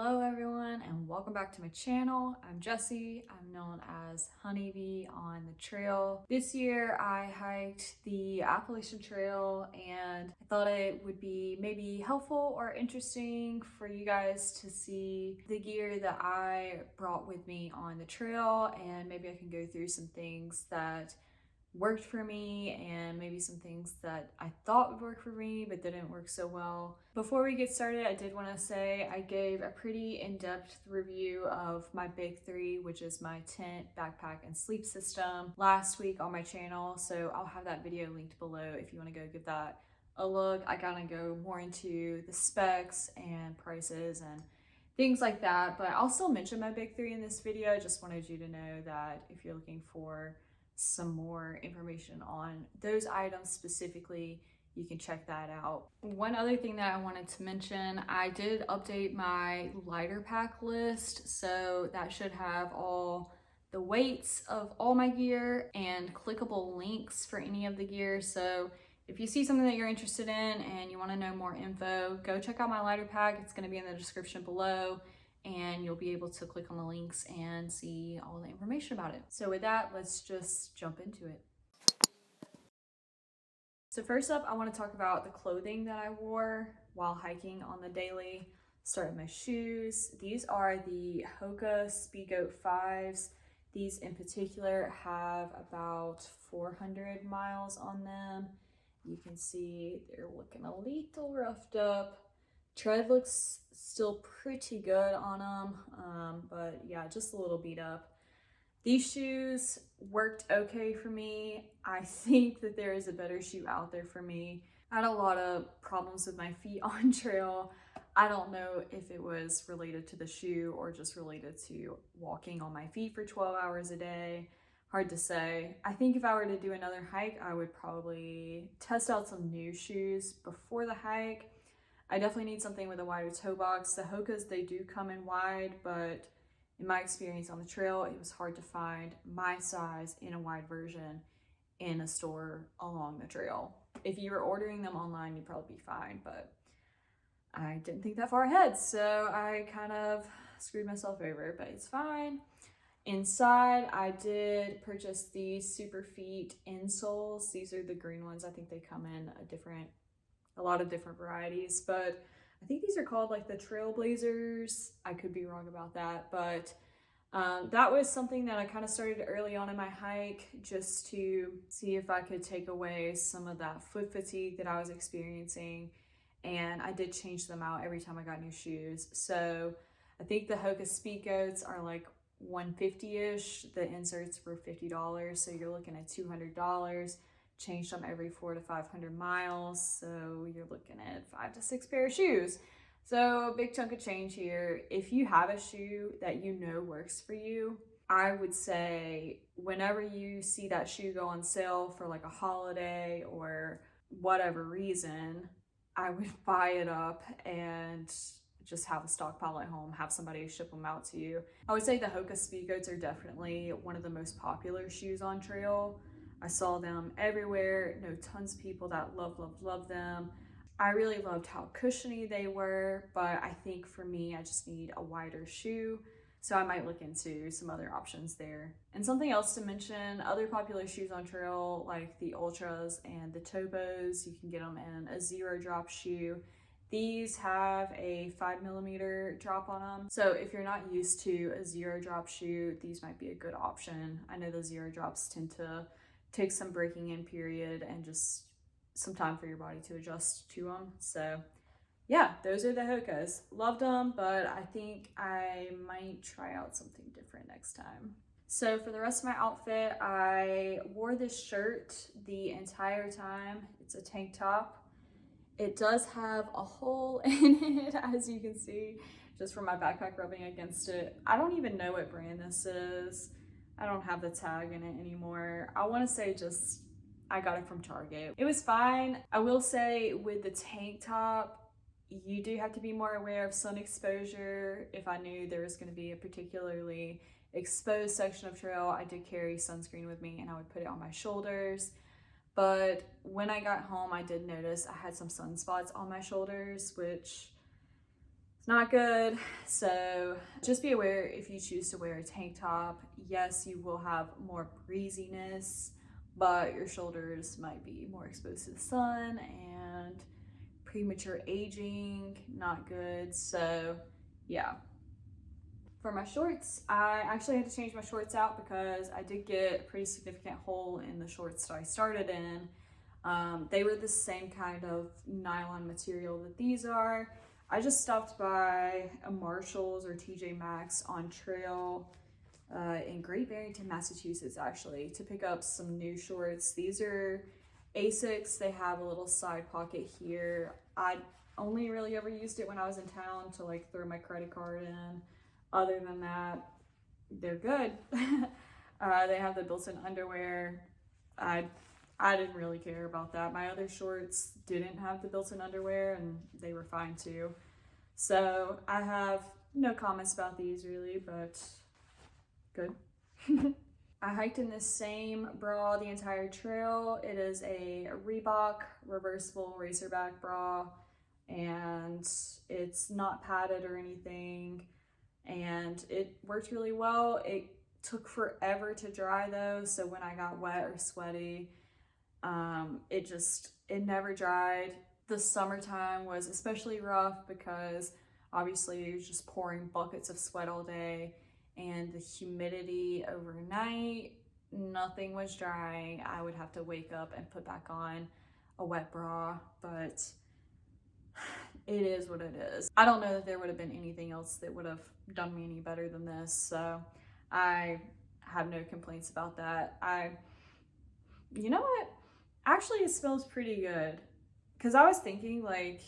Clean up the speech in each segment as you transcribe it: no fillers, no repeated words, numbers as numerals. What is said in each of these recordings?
Hello everyone and welcome back to my channel. I'm Jessie. I'm known as Honeybee on the trail. This year I hiked the Appalachian Trail and I thought it would be maybe helpful or interesting for you guys to see the gear that I brought with me on the trail, and maybe I can go through some things that worked for me and maybe some things that I thought would work for me but didn't work so well. Before we get started, I did want to say I gave a pretty in-depth review of my big three, which is my tent, backpack, and sleep system, last week on my channel, so I'll have that video linked below if you want to go give that a look. I kind of go more into the specs and prices and things like that, but I'll still mention my big three in this video. I just wanted you to know that if you're looking for some more information on those items specifically, you can check that out. One other thing that I wanted to mention, I did update my lighter pack list, so that should have all the weights of all my gear and clickable links for any of the gear. So if you see something that you're interested in and you want to know more info, go check out my lighter pack. It's going to be in the description below, and you'll be able to click on the links and see all the information about it. So with that, let's just jump into it. So first up, I want to talk about the clothing that I wore while hiking on the daily. Start with my shoes. These are the Hoka Speedgoat 5s. These in particular have about 400 miles on them. You can see they're looking a little roughed up. Tread looks still pretty good on them, but yeah, just a little beat up. These shoes worked okay for me. I think that there is a better shoe out there for me. I had a lot of problems with my feet on trail. I don't know if it was related to the shoe or just related to walking on my feet for 12 hours a day. Hard to say. I think if I were to do another hike, I would probably test out some new shoes before the hike. I definitely need something with a wider toe box. The Hokas, they do come in wide, but in my experience on the trail, it was hard to find my size in a wide version in a store along the trail. If you were ordering them online, you'd probably be fine, but I didn't think that far ahead, so I kind of screwed myself over, but it's fine. Inside, I did purchase these Superfeet insoles. These are the green ones. I think they come in a lot of different varieties, but I think these are called like the Trailblazers. I could be wrong about that, but that was something that I kind of started early on in my hike just to see if I could take away some of that foot fatigue that I was experiencing, and I did change them out every time I got new shoes. So I think the Hoka Speedgoats are like $150-ish. The inserts were $50, so you're looking at $200. Changed them every 400 to 500 miles, so you're looking at 5 to 6 pair of shoes. So a big chunk of change here. If you have a shoe that you know works for you, I would say whenever you see that shoe go on sale for like a holiday or whatever reason, I would buy it up and just have a stockpile at home, have somebody ship them out to you. I would say the Hoka Speedgoats are definitely one of the most popular shoes on trail. I saw them everywhere, know tons of people that love them. I really loved how cushiony they were, but I think for me, I just need a wider shoe, so I might look into some other options there. And something else to mention, other popular shoes on trail like the Ultras and the Tobos, you can get them in a 0-drop shoe. These have a 5mm drop on them, so if you're not used to a 0-drop shoe, these might be a good option. I know the 0-drops tend to take some breaking in period and just some time for your body to adjust to them. So yeah, those are the Hokas. Loved them, but I think I might try out something different next time. So for the rest of my outfit, I wore this shirt the entire time. It's a tank top. It does have a hole in it, as you can see, just from my backpack rubbing against it. I don't even know what brand this is. I don't have the tag in it anymore. I want to say just I got it from Target. It was fine. I will say with the tank top, you do have to be more aware of sun exposure. If I knew there was going to be a particularly exposed section of trail, I did carry sunscreen with me and I would put it on my shoulders. But when I got home, I did notice I had some sunspots on my shoulders, which It's not good. So just be aware if you choose to wear a tank top, yes, you will have more breeziness, but your shoulders might be more exposed to the sun, and premature aging, not good. So yeah. For my shorts, I actually had to change my shorts out because I did get a pretty significant hole in the shorts that I started in. They were the same kind of nylon material that these are. I just stopped by a Marshall's or TJ Maxx on trail in Great Barrington, Massachusetts, actually, to pick up some new shorts. These are Asics. They have a little side pocket here. I only really ever used it when I was in town to like throw my credit card in. Other than that, they're good. They have the built-in underwear. I didn't really care about that. My other shorts didn't have the built-in underwear and they were fine too. So I have no comments about these really, but good. I hiked in this same bra the entire trail. It is a Reebok reversible racerback bra, and it's not padded or anything, and it worked really well. It took forever to dry though, so when I got wet or sweaty, it never dried. The summertime was especially rough because obviously it was just pouring buckets of sweat all day, and the humidity overnight, nothing was drying. I would have to wake up and put back on a wet bra, but it is what it is. I don't know that there would have been anything else that would have done me any better than this, so I have no complaints about that. You know what? Actually, it smells pretty good. Because I was thinking, like,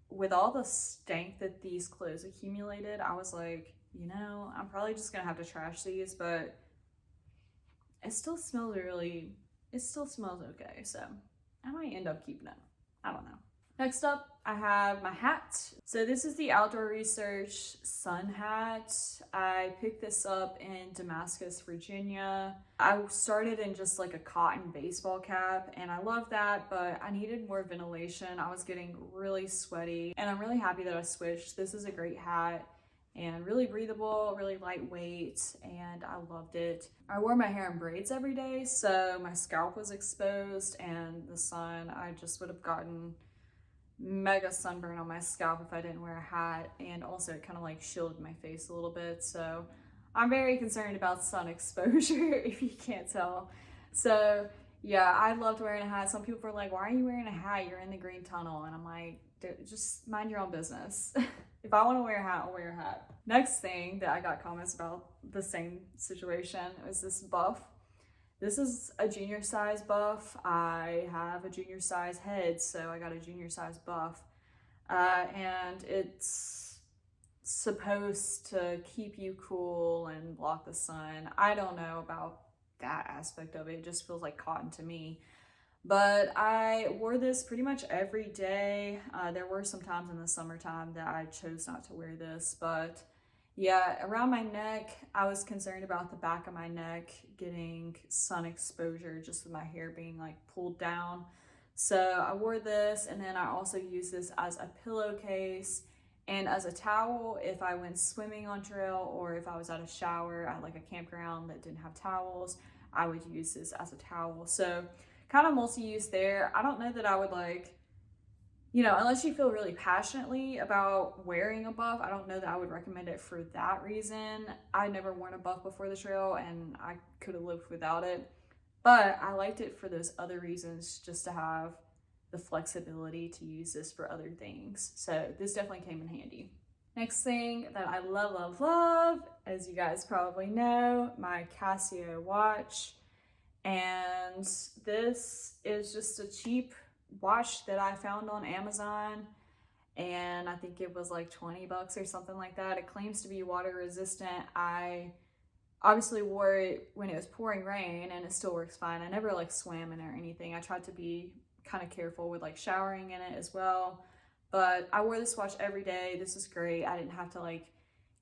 with all the stank that these clothes accumulated, I was like, you know, I'm probably just gonna have to trash these, but it still smells okay, so I might end up keeping it. I don't know. Next up, I have my hat. So this is the Outdoor Research sun hat. I picked this up in Damascus, Virginia. I started in just like a cotton baseball cap, and I love that, but I needed more ventilation. I was getting really sweaty, and I'm really happy that I switched. This is a great hat and really breathable, really lightweight, and I loved it. I wore my hair in braids every day, so my scalp was exposed, and the sun, I just would have gotten mega sunburn on my scalp if I didn't wear a hat, and also it kind of like shielded my face a little bit, so I'm very concerned about sun exposure if you can't tell. So yeah, I loved wearing a hat. Some people are like, why are you wearing a hat? You're in the green tunnel. And I'm like, just mind your own business. If I want to wear a hat, I'll wear a hat. Next thing that I got comments about the same situation was this buff. This is a junior size buff. I have a junior size head, so I got a junior size buff. And it's supposed to keep you cool and block the sun. I don't know about that aspect of it. It just feels like cotton to me. But I wore this pretty much every day. There were some times in the summertime that I chose not to wear this, but yeah, around my neck, I was concerned about the back of my neck getting sun exposure just with my hair being like pulled down. So I wore this, and then I also used this as a pillowcase and as a towel if I went swimming on trail, or if I was at a shower at like a campground that didn't have towels, I would use this as a towel. So kind of multi-use there. I don't know that I would like, you know, unless you feel really passionately about wearing a buff, I don't know that I would recommend it for that reason. I never worn a buff before the trail, and I could have lived without it. But I liked it for those other reasons, just to have the flexibility to use this for other things. So this definitely came in handy. Next thing that I love, as you guys probably know, my Casio watch. And this is just a cheap watch that I found on Amazon, and I think it was like 20 bucks or something like that. It claims to be water resistant. I obviously wore it when it was pouring rain, and it still works fine. I never like swam in it or anything. I tried to be kind of careful with like showering in it as well, but I wore this watch every day. This is great. I didn't have to like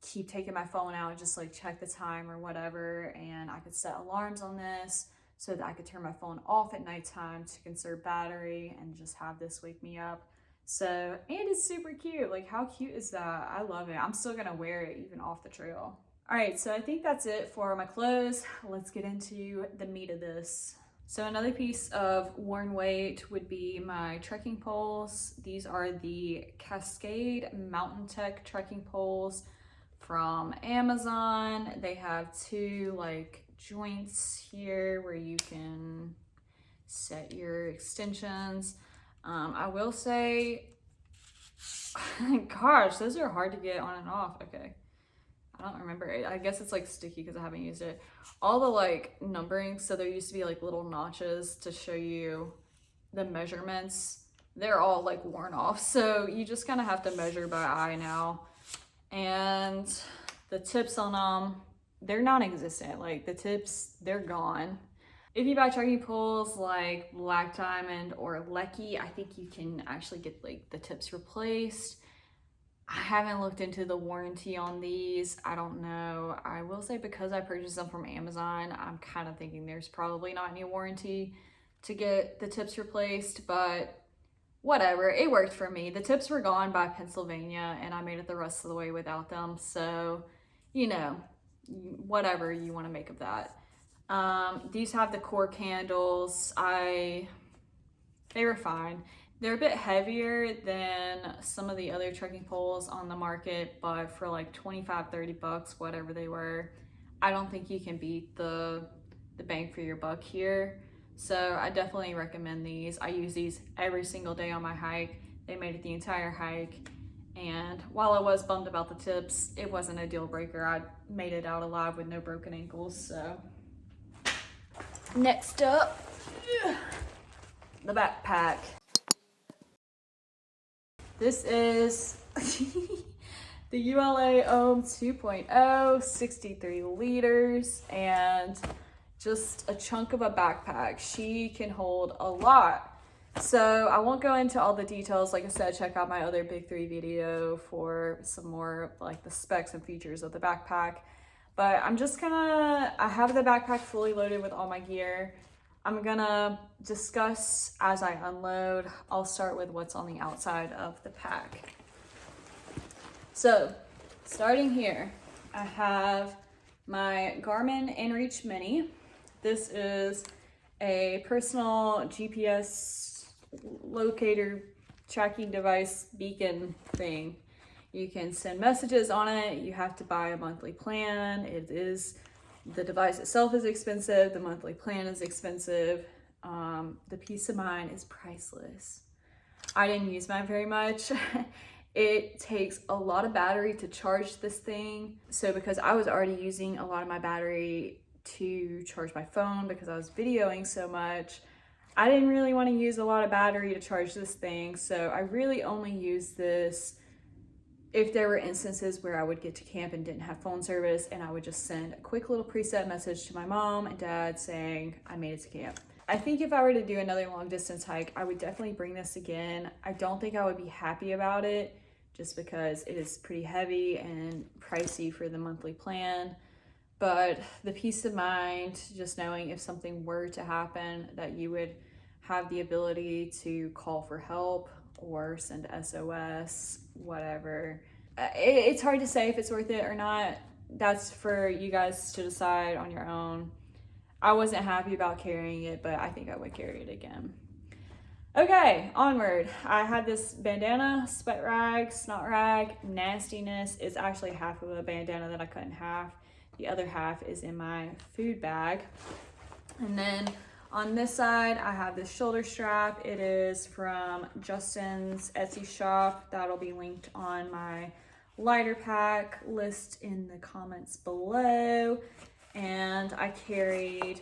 keep taking my phone out and just like check the time or whatever, and I could set alarms on this so that I could turn my phone off at nighttime to conserve battery and just have this wake me up. So, and it's super cute. Like, how cute is that? I love it. I'm still gonna wear it even off the trail. All right, so I think that's it for my clothes. Let's get into the meat of this. So another piece of worn weight would be my trekking poles. These are the Cascade Mountain Tech trekking poles from Amazon. They have two like joints here where you can set your extensions. I will say, gosh, those are hard to get on and off. Okay. I don't remember it. I guess it's like sticky because I haven't used it. All the like numbering, so there used to be like little notches to show you the measurements. They're all like worn off. So you just kind of have to measure by eye now. And the tips on them, they're non-existent. Like the tips, they're gone. If you buy trekking poles like Black Diamond or Lecky, I think you can actually get like the tips replaced. I haven't looked into the warranty on these. I don't know. I will say because I purchased them from Amazon, I'm kind of thinking there's probably not any warranty to get the tips replaced, but whatever. It worked for me. The tips were gone by Pennsylvania and I made it the rest of the way without them. So, you know, whatever you want to make of that. These have the cork handles. They were fine. They're a bit heavier than some of the other trekking poles on the market, but for like 25, 30 bucks, whatever they were, I don't think you can beat the bang for your buck here. So I definitely recommend these. I use these every single day on my hike. They made it the entire hike. And while I was bummed about the tips, it wasn't a deal breaker. I made it out alive with no broken ankles, so. Next up, the backpack. This is the ULA Ohm 2.0, 63 liters, and just a chunk of a backpack. She can hold a lot. So I won't go into all the details. Like I said, check out my other Big 3 video for some more like the specs and features of the backpack. But I'm just I have the backpack fully loaded with all my gear. I'm gonna discuss as I unload. I'll start with what's on the outside of the pack. So, starting here, I have my Garmin InReach Mini. This is a personal GPS locator tracking device beacon thing. You can send messages on it. You have to buy a monthly plan. The device itself is expensive. The monthly plan is expensive. The peace of mind is priceless. I didn't use mine very much. It takes a lot of battery to charge this thing. So because I was already using a lot of my battery to charge my phone because I was videoing so much, I didn't really want to use a lot of battery to charge this thing. So I really only used this if there were instances where I would get to camp and didn't have phone service, and I would just send a quick little preset message to my mom and dad saying I made it to camp. I think if I were to do another long distance hike, I would definitely bring this again. I don't think I would be happy about it just because it is pretty heavy and pricey for the monthly plan. But the peace of mind, just knowing if something were to happen, that you would have the ability to call for help or send SOS, whatever. It's hard to say if it's worth it or not. That's for you guys to decide on your own. I wasn't happy about carrying it, but I think I would carry it again. Okay, onward. I had this bandana, sweat rag, snot rag, nastiness. It's actually half of a bandana that I cut in half. The other half is in my food bag. And then on this side, I have this shoulder strap. It is from Justin's Etsy shop. That'll be linked on my lighter pack list in the comments below. And I carried,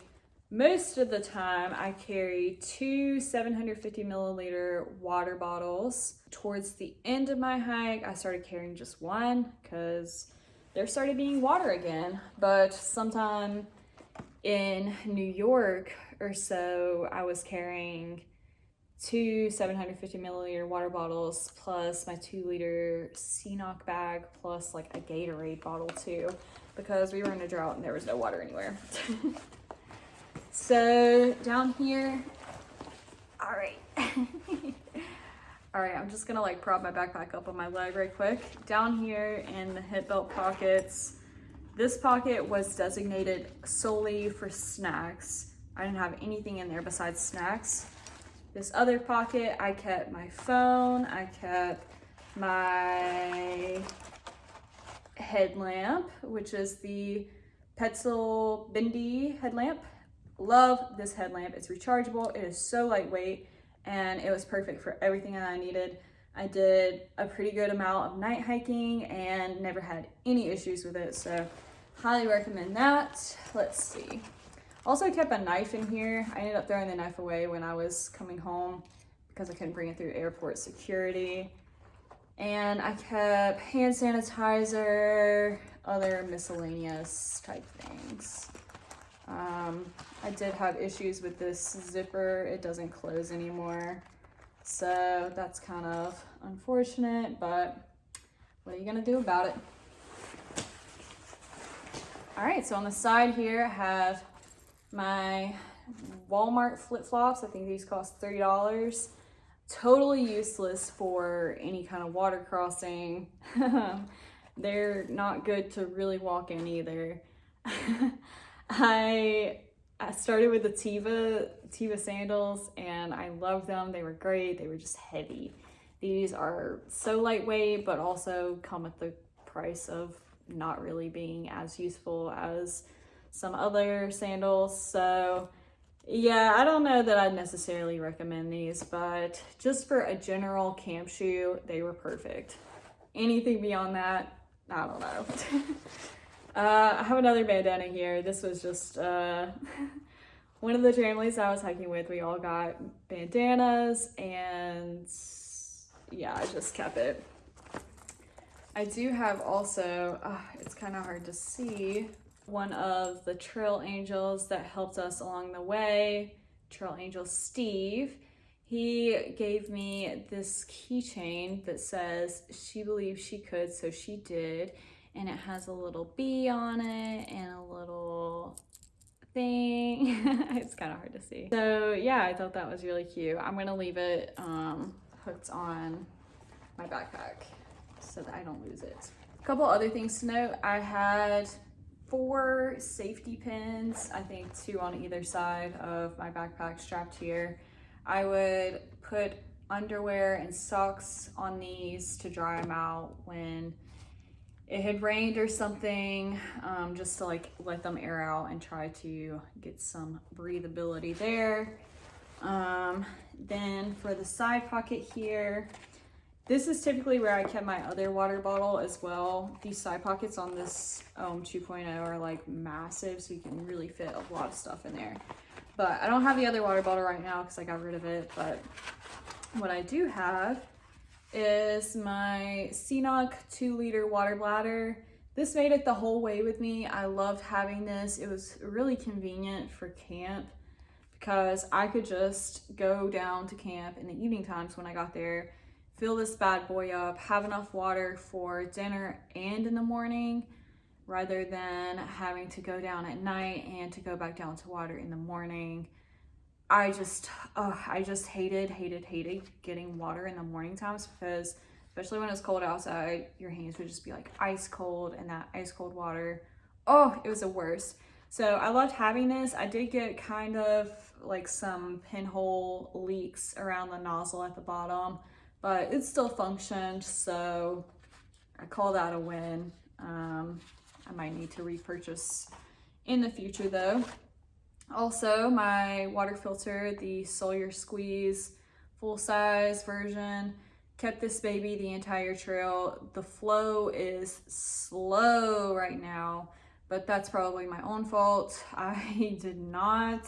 most of the time, I carry 2 750 milliliter water bottles. Towards the end of my hike, I started carrying just one because there started being water again. But sometime in New York or so, I was carrying 2 750 milliliter water bottles plus my 2 liter CNOC bag plus like a Gatorade bottle too, because we were in a drought and there was no water anywhere. So down here, all right, All right, I'm just gonna like prop my backpack up on my leg right quick. Down here in the hip belt pockets, this pocket was designated solely for snacks. I didn't have anything in there besides snacks. This other pocket, I kept my phone, I kept my headlamp, which is the Petzl Bindi headlamp. Love this headlamp. It's rechargeable. It is so lightweight, and it was perfect for everything that I needed. I did a pretty good amount of night hiking and never had any issues with it, so highly recommend that. Let's see. Also kept a knife in here. I ended up throwing the knife away when I was coming home because I couldn't bring it through airport security. And I kept hand sanitizer, other miscellaneous type things. I did have issues with this zipper. It doesn't close anymore. So that's kind of unfortunate, but what are you gonna do about it? All right, so on the side here, I have my Walmart flip-flops. I think these cost $30. Totally useless for any kind of water crossing. They're not good to really walk in either. I started with the Teva sandals, and I loved them. They were great. They were just heavy. These are so lightweight, but also come at the price of not really being as useful as some other sandals. So yeah, I don't know that I'd necessarily recommend these, but just for a general camp shoe, they were perfect. Anything beyond that, I don't know. I have another bandana here. This was just one of the families I was hiking with. We all got bandanas, and yeah, I just kept it. I do have also, it's kind of hard to see, one of the trail angels that helped us along the way, Trail Angel Steve. He gave me this keychain that says she believed she could, so she did. And it has a little bee on it and a little thing. It's kind of hard to see. So yeah, I thought that was really cute. I'm gonna leave it hooked on my backpack so that I don't lose it. A couple other things to note. I had 4 safety pins, I think 2 on either side of my backpack strapped here. I would put underwear and socks on these to dry them out when it had rained or something, just to like let them air out and try to get some breathability there. Then for the side pocket here, this is typically where I kept my other water bottle as well. These side pockets on this 2.0 are like massive, so you can really fit a lot of stuff in there. But I don't have the other water bottle right now because I got rid of it. But what I do have is my CNOC 2-liter water bladder. This made it the whole way with me. I loved having this. It was really convenient for camp because I could just go down to camp in the evening times when I got there, fill this bad boy up, have enough water for dinner and in the morning, rather than having to go down at night and to go back down to water in the morning. I just hated getting water in the morning times because, especially when it's cold outside, your hands would just be like ice cold, and that ice cold water, it was the worst. So I loved having this. I did get kind of like some pinhole leaks around the nozzle at the bottom, but it still functioned, so I call that a win. I might need to repurchase in the future though. Also, my water filter, the Sawyer Squeeze full-size version, kept this baby the entire trail. The flow is slow right now, but that's probably my own fault. I did not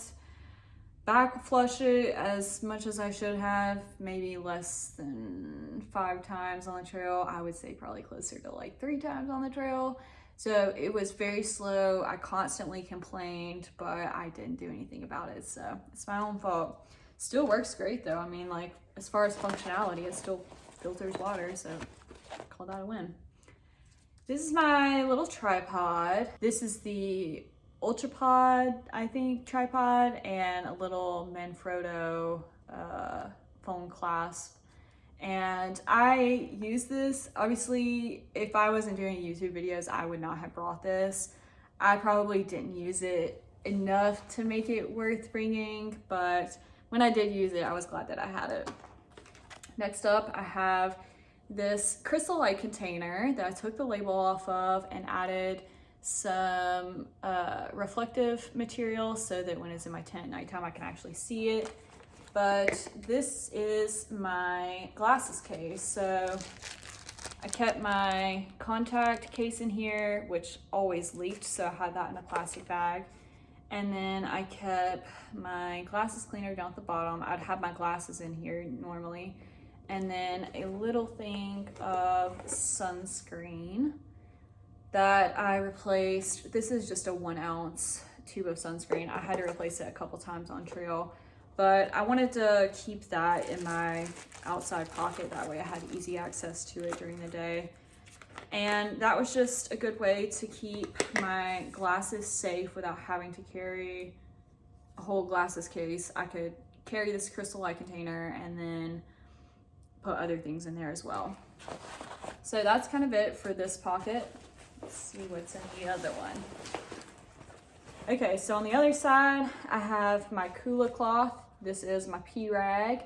back flush it as much as I should have, maybe less than 5 times on the trail. I would say probably closer to like 3 times on the trail. So it was very slow. I constantly complained, but I didn't do anything about it. So it's my own fault. Still works great though. I mean, like as far as functionality, it still filters water. So call that a win. This is my little tripod. This is the Ultrapod, I think, tripod, and a little Manfrotto phone clasp. And I use this, obviously, if I wasn't doing YouTube videos, I would not have brought this. I probably didn't use it enough to make it worth bringing, but when I did use it, I was glad that I had it. Next up, I have this crystal light container that I took the label off of and added some reflective material so that when it's in my tent at nighttime, I can actually see it. But this is my glasses case. So I kept my contact case in here, which always leaked, so I had that in a plastic bag. And then I kept my glasses cleaner down at the bottom. I'd have my glasses in here normally. And then a little thing of sunscreen that I replaced. This is just a 1 ounce tube of sunscreen. I had to replace it a couple times on trail, but I wanted to keep that in my outside pocket. That way I had easy access to it during the day. And that was just a good way to keep my glasses safe without having to carry a whole glasses case. I could carry this crystal light container and then put other things in there as well. So that's kind of it for this pocket. Let's see what's in the other one. Okay, so on the other side, I have my Kula cloth. This is my pee rag.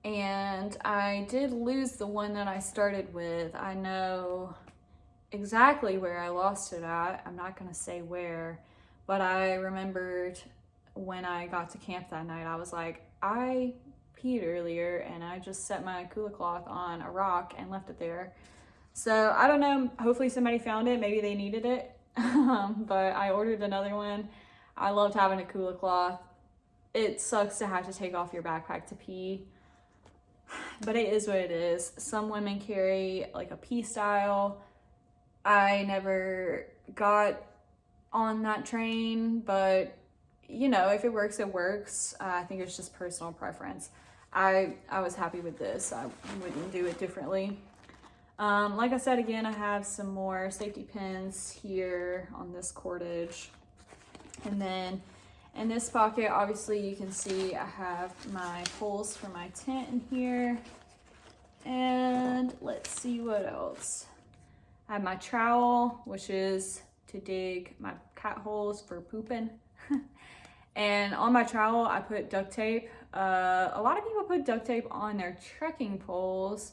And I did lose the one that I started with. I know exactly where I lost it at. I'm not gonna say where, but I remembered when I got to camp that night, I was like, I peed earlier and I just set my Kula cloth on a rock and left it there. So I don't know, hopefully somebody found it, maybe they needed it. But I ordered another one. I loved having a Kula cloth. It sucks to have to take off your backpack to pee, but it is what it is. Some women carry like a pee style. I never got on that train, but you know, if it works, it works. I think it's just personal preference. I was happy with this. I wouldn't do it differently. Like I said, again, I have some more safety pins here on this cordage. And then in this pocket, obviously you can see I have my poles for my tent in here. And let's see what else. I have my trowel, which is to dig my cat holes for pooping. And on my trowel, I put duct tape. A lot of people put duct tape on their trekking poles,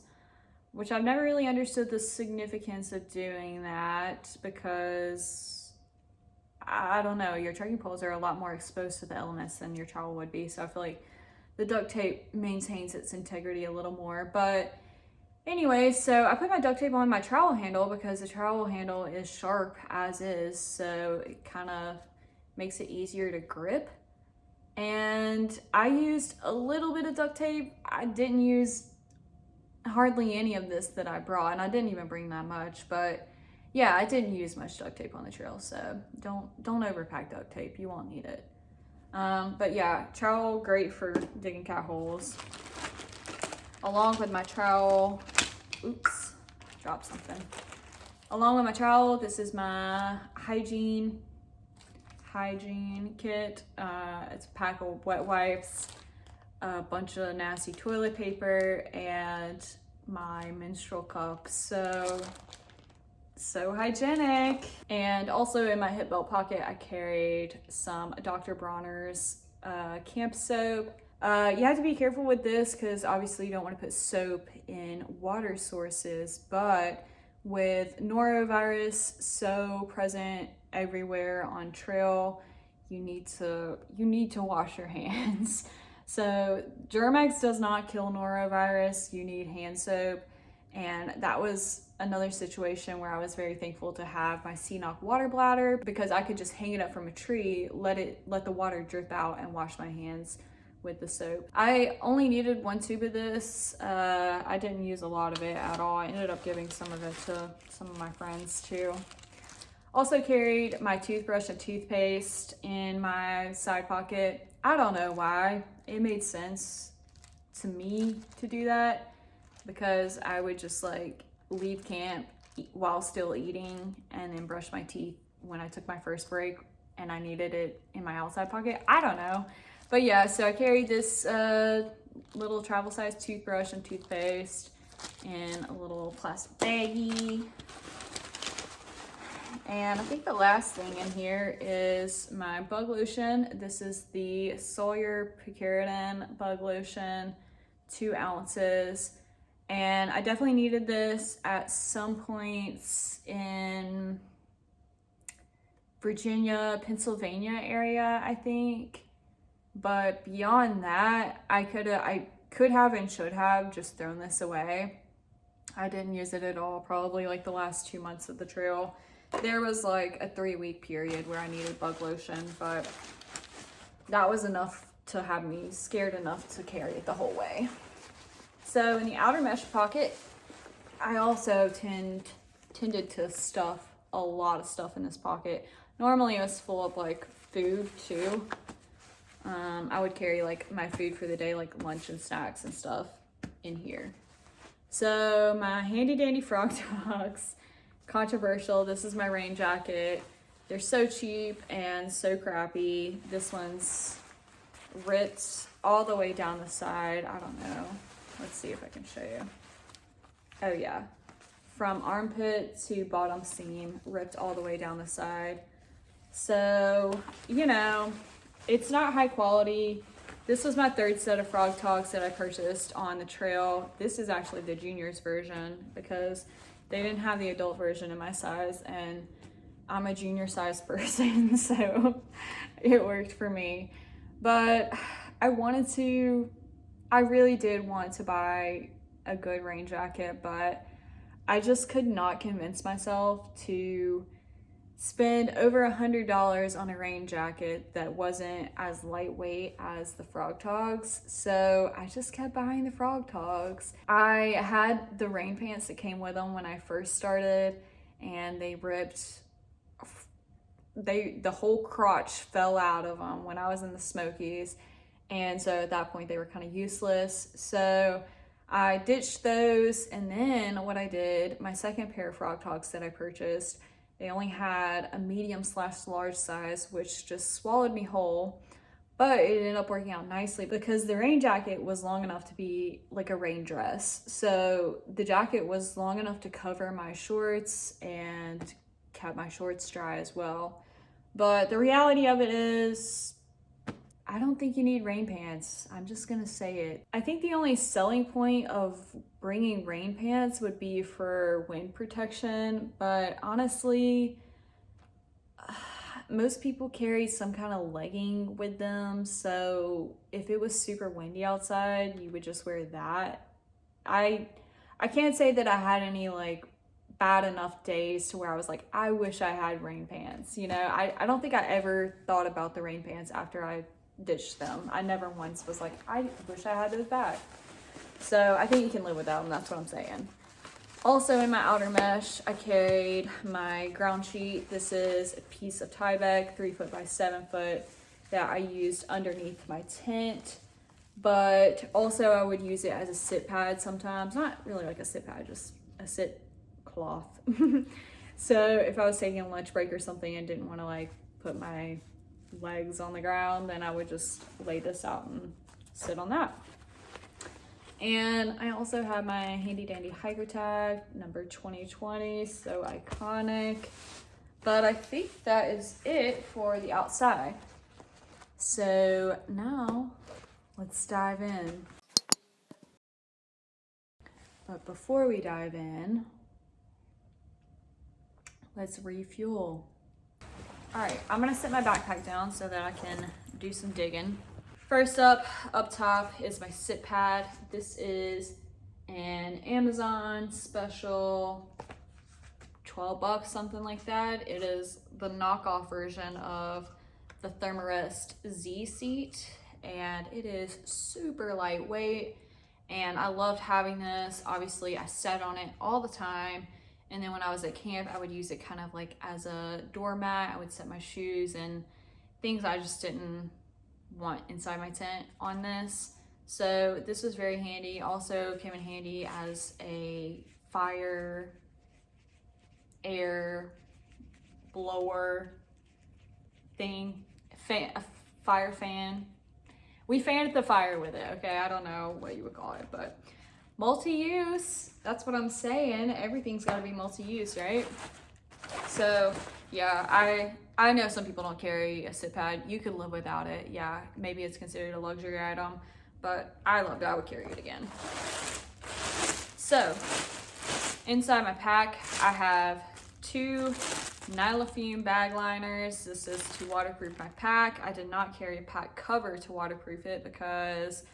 which I've never really understood the significance of doing that, because I don't know, your trekking poles are a lot more exposed to the elements than your trowel would be. So I feel like the duct tape maintains its integrity a little more. But anyway, so I put my duct tape on my trowel handle because the trowel handle is sharp as is. So it kind of makes it easier to grip. And I used a little bit of duct tape. I didn't use hardly any of this that I brought, and I didn't even bring that much, but yeah, I didn't use much duct tape on the trail, so don't overpack duct tape. You won't need it. But yeah, trowel, great for digging cat holes. Along with my trowel, oops, dropped something. Along with my trowel, this is my hygiene kit. It's a pack of wet wipes, a bunch of nasty toilet paper, and my menstrual cup. So hygienic. And also in my hip belt pocket, I carried some Dr. Bronner's camp soap. You have to be careful with this because obviously you don't want to put soap in water sources, but with norovirus so present everywhere on trail, you need to wash your hands. So Germ-X does not kill norovirus. You need hand soap. And that was another situation where I was very thankful to have my CNOC water bladder, because I could just hang it up from a tree, let the water drip out, and wash my hands with the soap. I only needed 1 tube of this. I didn't use a lot of it at all. I ended up giving some of it to some of my friends too. Also carried my toothbrush and toothpaste in my side pocket. I don't know why. It made sense to me to do that, because I would just like leave camp while still eating and then brush my teeth when I took my first break, and I needed it in my outside pocket. I don't know. But yeah, so I carried this little travel size toothbrush and toothpaste. in a little plastic baggie. And I think the last thing in here is my bug lotion. This is the Sawyer Picaridin bug lotion, 2 ounces. And I definitely needed this at some points in Virginia, Pennsylvania area, I think. But beyond that, I could have and should have just thrown this away. I didn't use it at all, probably like the last 2 months of the trail. There was like a 3-week period where I needed bug lotion, but that was enough to have me scared enough to carry it the whole way. So in the outer mesh pocket, I also tended to stuff a lot of stuff in this pocket. Normally it was full of like food too. I would carry like my food for the day, like lunch and snacks and stuff in here. So my handy dandy Frogg Toggs, controversial. This is my rain jacket. They're so cheap and so crappy. This one's ripped all the way down the side. I don't know. Let's see if I can show you. Oh yeah. From armpit to bottom seam, ripped all the way down the side. So, you know, it's not high quality. This was my 3rd set of Frogg Toggs that I purchased on the trail. This is actually the juniors version because they didn't have the adult version in my size, and I'm a junior size person, so it worked for me. But I really did want to buy a good rain jacket, but I just could not convince myself to spend over $100 on a rain jacket that wasn't as lightweight as the Frogg Toggs. So I just kept buying the Frogg Toggs. I had the rain pants that came with them when I first started, and they ripped. The whole crotch fell out of them when I was in the Smokies. And so at that point they were kind of useless. So I ditched those, and then what I did, my second pair of Frogg Toggs that I purchased, they only had a medium/large size, which just swallowed me whole. But it ended up working out nicely because the rain jacket was long enough to be like a rain dress. So the jacket was long enough to cover my shorts and kept my shorts dry as well. But the reality of it is, I don't think you need rain pants. I'm just gonna say it. I think the only selling point of bringing rain pants would be for wind protection, but honestly, most people carry some kind of legging with them, so if it was super windy outside, you would just wear that. I can't say that I had any like bad enough days to where I was like, I wish I had rain pants. You know, I don't think I ever thought about the rain pants after I ditched them. I never once was like, I wish I had those back. So I think you can live without them, that's what I'm saying. Also in my outer mesh, I carried my ground sheet. This is a piece of Tyvek, 3 foot by 7 foot, that I used underneath my tent. But also I would use it as a sit pad sometimes. Not really like a sit pad, just a sit cloth. So if I was taking a lunch break or something and didn't want to like put my legs on the ground, then I would just lay this out and sit on that. And I also have my handy dandy hiker tag, number 2020, so iconic. But I think that is it for the outside. So now let's dive in. But before we dive in, let's refuel. All right, I'm gonna set my backpack down so that I can do some digging. First up top is my sit pad. This is an Amazon special, 12 bucks, something like that. It is the knockoff version of the Thermarest Z seat, and it is super lightweight, and I loved having this. Obviously, I sat on it all the time, and then when I was at camp, I would use it kind of like as a doormat. I would set my shoes and things I just didn't want inside my tent on this. So this was very handy. Also came in handy as a fire air blower thing, a fire fan. We fanned the fire with it, okay? I don't know what you would call it, but multi-use. That's what I'm saying. Everything's got to be multi-use, right? So yeah, I know some people don't carry a sit pad. You could live without it. Yeah, maybe it's considered a luxury item, but I loved it. I would carry it again. So inside my pack, I have 2 Nylafume bag liners. This is to waterproof my pack. I did not carry a pack cover to waterproof it because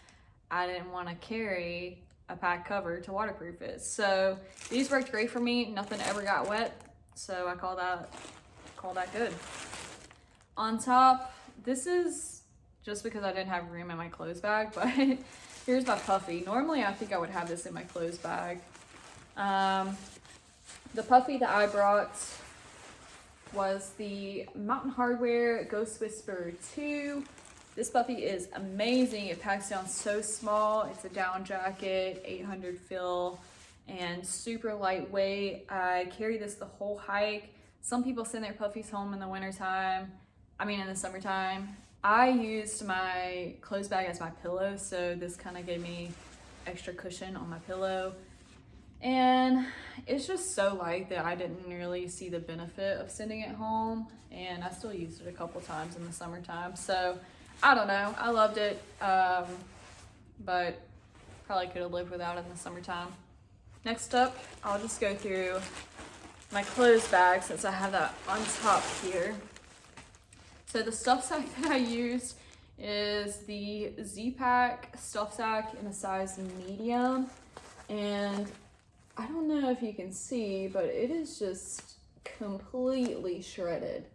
I didn't want to carry a pack cover to waterproof it. So these worked great for me. Nothing ever got wet. So I call that good. On top, this is just because I didn't have room in my clothes bag, but here's my puffy. Normally I think I would have this in my clothes bag. The puffy that I brought was the Mountain Hardwear Ghost Whisperer 2. This puffy is amazing. It packs down so small. It's a down jacket, 800 fill, and super lightweight. I carry this the whole hike. Some people send their puffies home in the wintertime. I mean in the summertime. I used my clothes bag as my pillow, so this kind of gave me extra cushion on my pillow. And it's just so light that I didn't really see the benefit of sending it home, and I still used it a couple times in the summertime. So I don't know, I loved it, but probably could have lived without it in the summertime. Next up, I'll just go through my clothes bag since I have that on top here. So the stuff sack that I used is the Zpacks stuff sack in a size medium, and I don't know if you can see, but it is just completely shredded.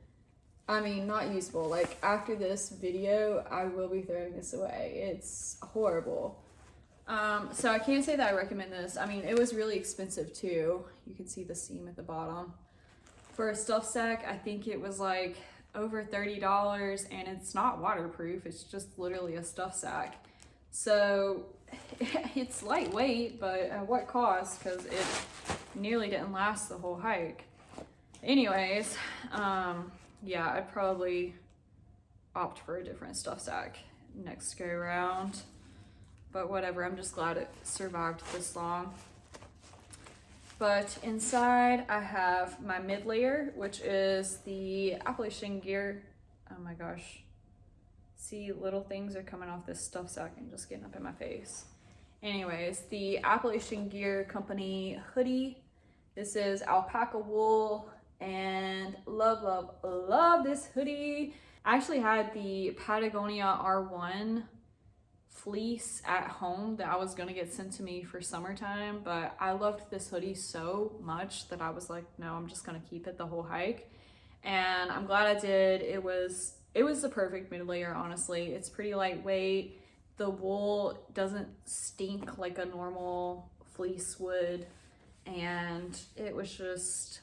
I mean, not usable. Like, after this video, I will be throwing this away. It's horrible. So I can't say that I recommend this. I mean, it was really expensive too. You can see the seam at the bottom. For a stuff sack, I think it was like over $30, and it's not waterproof. It's just literally a stuff sack. So it's lightweight, but at what cost? Because it nearly didn't last the whole hike. Anyways, yeah, I'd probably opt for a different stuff sack next go around. But whatever, I'm just glad it survived this long. But inside I have my mid layer, which is the Appalachian Gear. Oh my gosh. See, little things are coming off this stuff sack and just getting up in my face. Anyways, the Appalachian Gear Company hoodie. This is alpaca wool, and love this hoodie. I actually had the Patagonia R1 fleece at home that I was gonna get sent to me for summertime, but I loved this hoodie so much that I was like, no, I'm just gonna keep it the whole hike. And I'm glad I did. It was the perfect mid layer, honestly. It's pretty lightweight. The wool doesn't stink like a normal fleece would, and it was just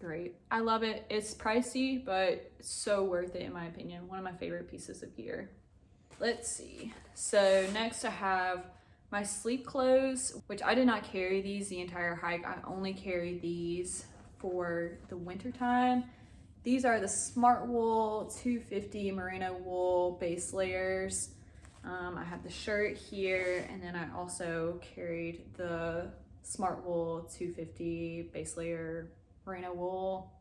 great. I love it. It's pricey, but so worth it in my opinion. One of my favorite pieces of gear. Let's see. So next I have my sleep clothes, which I did not carry these the entire hike. I only carried these for the winter time. These are the Smartwool 250 merino wool base layers. I have the shirt here, and then I also carried the Smartwool 250 base layer merino wool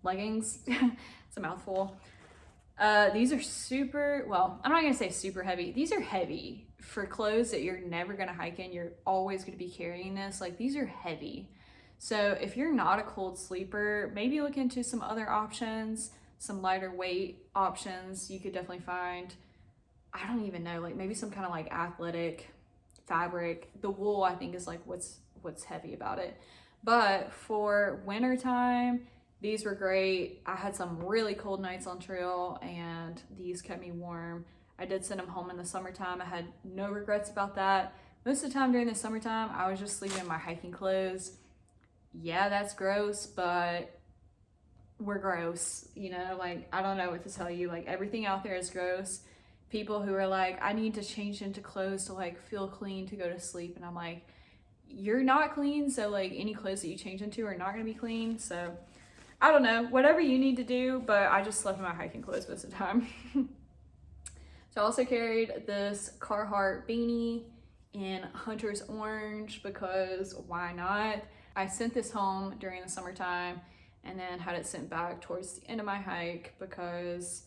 leggings. It's a mouthful. These are super, well, I'm not gonna say super heavy. These are heavy for clothes that you're never gonna hike in. You're always gonna be carrying this. Like, these are heavy. So if you're not a cold sleeper, maybe look into some other options, some lighter weight options. You could definitely find, I don't even know, like maybe some kind of like athletic fabric. The wool, I think, is like what's heavy about it. But for winter time, these were great. I had some really cold nights on trail, and these kept me warm. I did send them home in the summertime. I had no regrets about that. Most of the time during the summertime, I was just sleeping in my hiking clothes. Yeah, that's gross, but we're gross, you know? Like, I don't know what to tell you. Like, everything out there is gross. People who are like, I need to change into clothes to like feel clean to go to sleep, and I'm like, you're not clean, so like any clothes that you change into are not gonna be clean. So I don't know, whatever you need to do, but I just slept in my hiking clothes most of the time. So I also carried this Carhartt beanie in Hunter's Orange because why not? I sent this home during the summertime and then had it sent back towards the end of my hike because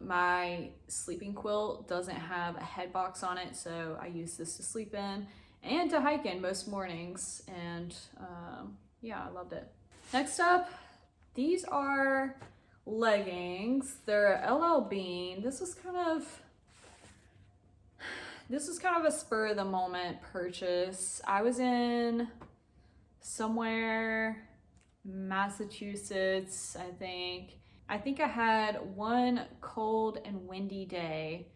my sleeping quilt doesn't have a head box on it, so I use this to sleep in and to hike in most mornings, and yeah, I loved it. Next up, these are leggings. They're LL Bean. This was kind of a spur of the moment purchase. I was in somewhere, Massachusetts, I think I had one cold and windy day,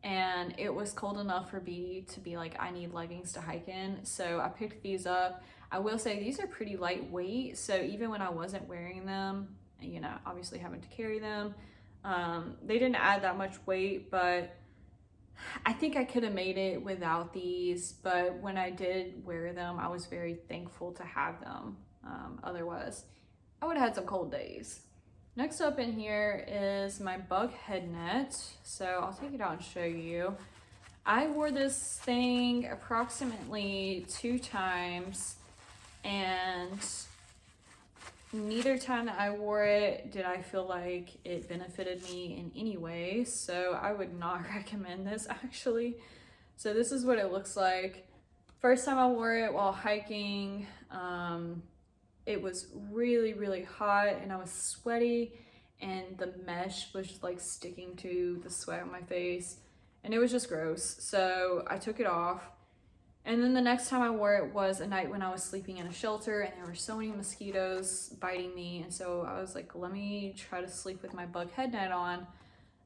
and it was cold enough for me to be like, I need leggings to hike in. So I picked these up. I will say these are pretty lightweight, so even when I wasn't wearing them, you know, obviously having to carry them, they didn't add that much weight, but I think I could have made it without these. But when I did wear them, I was very thankful to have them. Otherwise, I would have had some cold days. Next up in here is my bug head net. So I'll take it out and show you. I wore this thing approximately 2 times, and neither time that I wore it did I feel like it benefited me in any way. So I would not recommend this actually. So this is what it looks like. First time I wore it while hiking, it was really, really hot and I was sweaty, and the mesh was just like sticking to the sweat on my face, and it was just gross. So I took it off. And then the next time I wore it was a night when I was sleeping in a shelter and there were so many mosquitoes biting me. And so I was like, let me try to sleep with my bug head net on.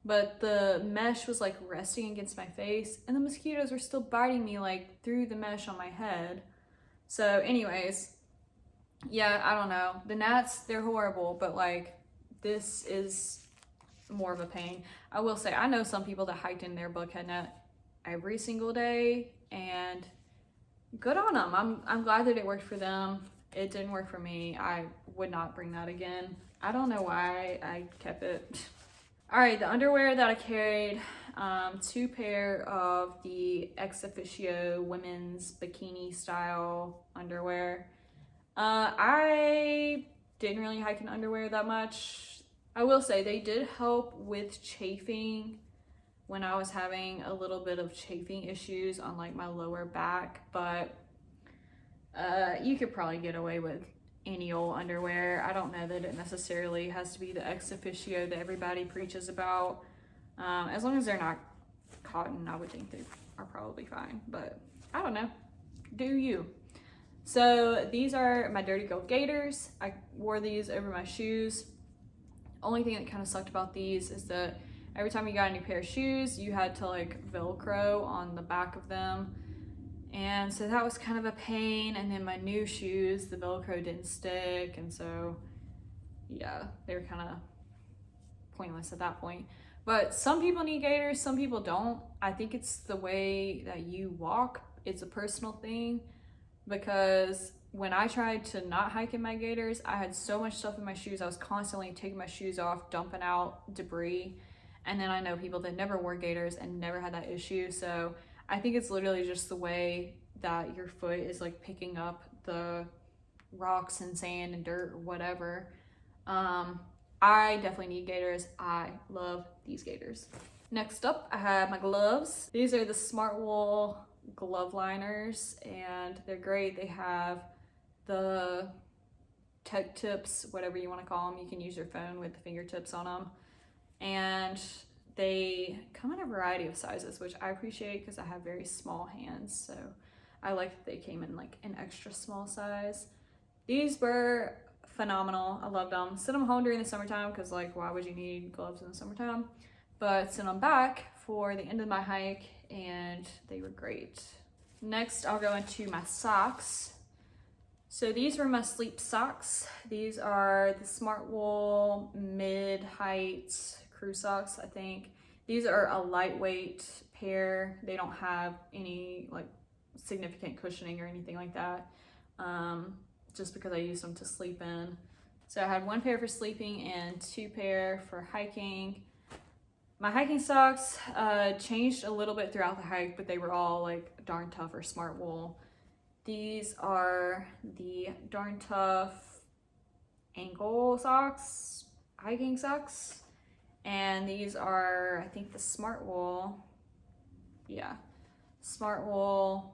But the mesh was like resting against my face and the mosquitoes were still biting me like through the mesh on my head. So anyways, yeah, I don't know. The gnats, they're horrible, but like this is more of a pain. I will say, I know some people that hiked in their bug head net every single day, and good on them. I'm glad that it worked for them. It didn't work for me. I would not bring that again. I don't know why I kept it. All right, the underwear that I carried, 2 pair of the Ex Officio women's bikini style underwear. I didn't really hike in underwear that much. I will say they did help with chafing when I was having a little bit of chafing issues on like my lower back, but you could probably get away with any old underwear. I don't know that it necessarily has to be the Ex Officio that everybody preaches about. As long as they're not cotton, I would think they are probably fine, but I don't know. Do you? So these are my Dirty Girl Gaiters. I wore these over my shoes. Only thing that kind of sucked about these is that every time you got a new pair of shoes, you had to like Velcro on the back of them. And so that was kind of a pain. And then my new shoes, the Velcro didn't stick. And so, yeah, they were kind of pointless at that point. But some people need gaiters, some people don't. I think it's the way that you walk. It's a personal thing, because when I tried to not hike in my gaiters, I had so much stuff in my shoes. I was constantly taking my shoes off, dumping out debris. And then I know people that never wore gaiters and never had that issue. So I think it's literally just the way that your foot is like picking up the rocks and sand and dirt or whatever. I definitely need gaiters. I love these gaiters. Next up, I have my gloves. These are the Smartwool glove liners, and they're great. They have the tech tips, whatever you want to call them. You can use your phone with the fingertips on them. And they come in a variety of sizes, which I appreciate because I have very small hands. So I like that they came in like an extra small size. These were phenomenal. I loved them. Sent them home during the summertime because like, why would you need gloves in the summertime? But sent them back for the end of my hike and they were great. Next, I'll go into my socks. So these were my sleep socks. These are the Smartwool mid-height crew socks, I think. These are a lightweight pair. They don't have any like significant cushioning or anything like that, just because I used them to sleep in. So I had 1 pair for sleeping and 2 pair for hiking. My hiking socks changed a little bit throughout the hike, but they were all like Darn Tough or Smartwool. These are the Darn Tough ankle socks, hiking socks. And these are, I think, the Smartwool. Yeah, Smartwool